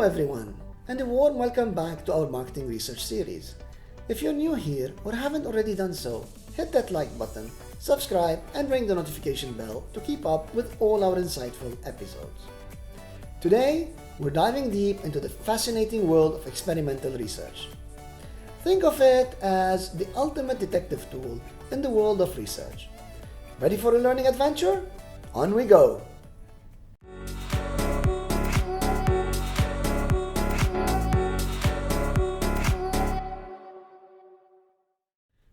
everyone, and a warm welcome back to our marketing research series. If you're new here or haven't already done so, hit that like button, subscribe, and ring the notification bell to keep up with all our insightful episodes. Today, we're diving deep into the fascinating world of experimental research. Think of it as the ultimate detective tool in the world of research. Ready for a learning adventure? On we go!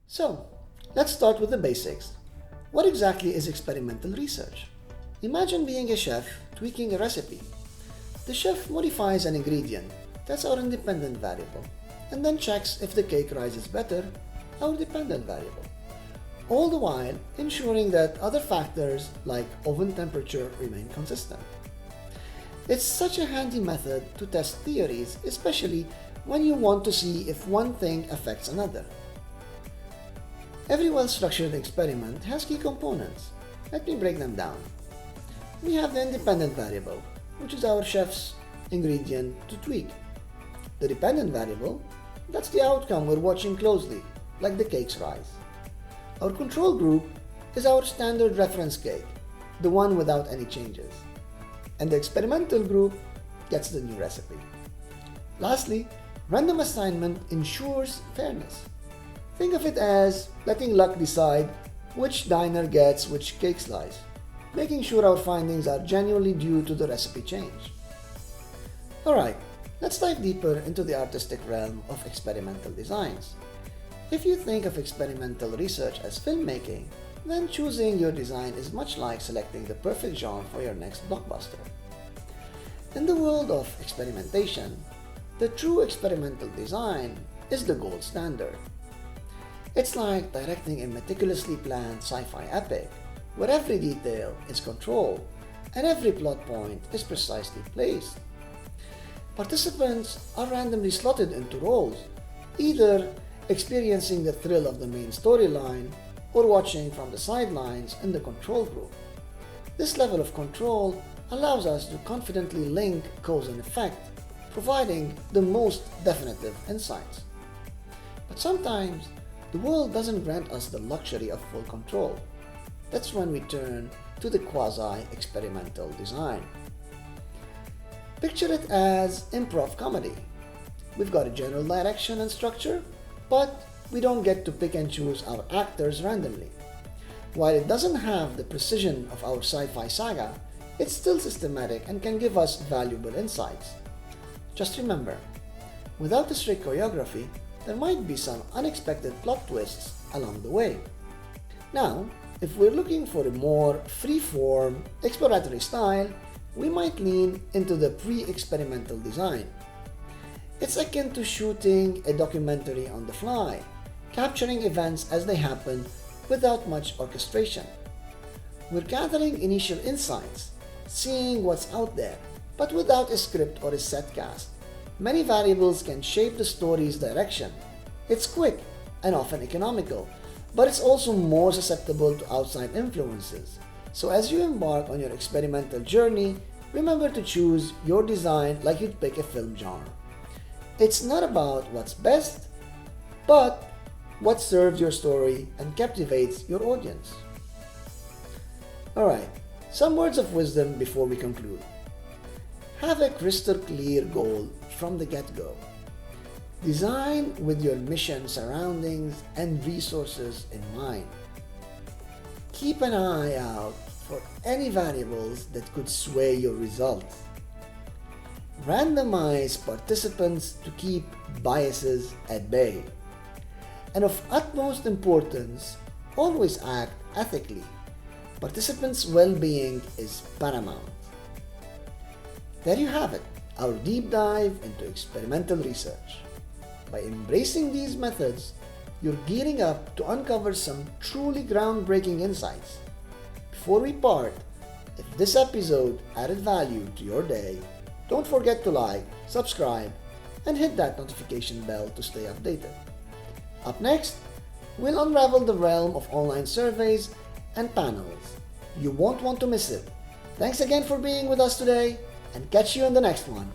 So, let's start with the basics. What exactly is experimental research? Imagine being a chef tweaking a recipe. The chef modifies an ingredient, that's our independent variable, and then checks if the cake rises better, our dependent variable. All the while ensuring that other factors like oven temperature remain consistent. It's such a handy method to test theories, especially when you want to see if one thing affects another. Every well-structured experiment has key components. Let me break them down. We have the independent variable, which is our chef's ingredient to tweak. The dependent variable, that's the outcome we're watching closely, like the cake's rise. Our control group is our standard reference cake, the one without any changes. And the experimental group gets the new recipe. Lastly, random assignment ensures fairness. Think of it as letting luck decide which diner gets which cake slice, making sure our findings are genuinely due to the recipe change. Alright, let's dive deeper into the artistic realm of experimental designs. If you think of experimental research as filmmaking, then choosing your design is much like selecting the perfect genre for your next blockbuster. In the world of experimentation, the true experimental design is the gold standard. It's like directing a meticulously planned sci-fi epic, where every detail is controlled and every plot point is precisely placed. Participants are randomly slotted into roles, either experiencing the thrill of the main storyline or watching from the sidelines in the control group. This level of control allows us to confidently link cause and effect, providing the most definitive insights. But sometimes, the world doesn't grant us the luxury of full control. That's when we turn to the quasi-experimental design. Picture it as improv comedy. We've got a general direction and structure, but we don't get to pick and choose our actors randomly. While it doesn't have the precision of our sci-fi saga, it's still systematic and can give us valuable insights. Just remember, without a strict choreography, there might be some unexpected plot twists along the way. Now, if we're looking for a more free-form, exploratory style, we might lean into the pre-experimental design. It's akin to shooting a documentary on the fly, capturing events as they happen without much orchestration. We're gathering initial insights, seeing what's out there, but without a script or a set cast. Many variables can shape the story's direction. It's quick and often economical, but it's also more susceptible to outside influences. So as you embark on your experimental journey, remember to choose your design like you'd pick a film genre. It's not about what's best, but what serves your story and captivates your audience. Alright, some words of wisdom before we conclude. Have a crystal clear goal from the get-go. Design with your mission, surroundings, and resources in mind. Keep an eye out for any variables that could sway your results. Randomize participants to keep biases at bay. And of utmost importance, always act ethically. Participants' well-being is paramount. There you have it, our deep dive into experimental research. By embracing these methods, you're gearing up to uncover some truly groundbreaking insights. Before we part, if this episode added value to your day, don't forget to like, subscribe, and hit that notification bell to stay updated. Up next, we'll unravel the realm of online surveys and panels. You won't want to miss it. Thanks again for being with us today, and catch you in the next one.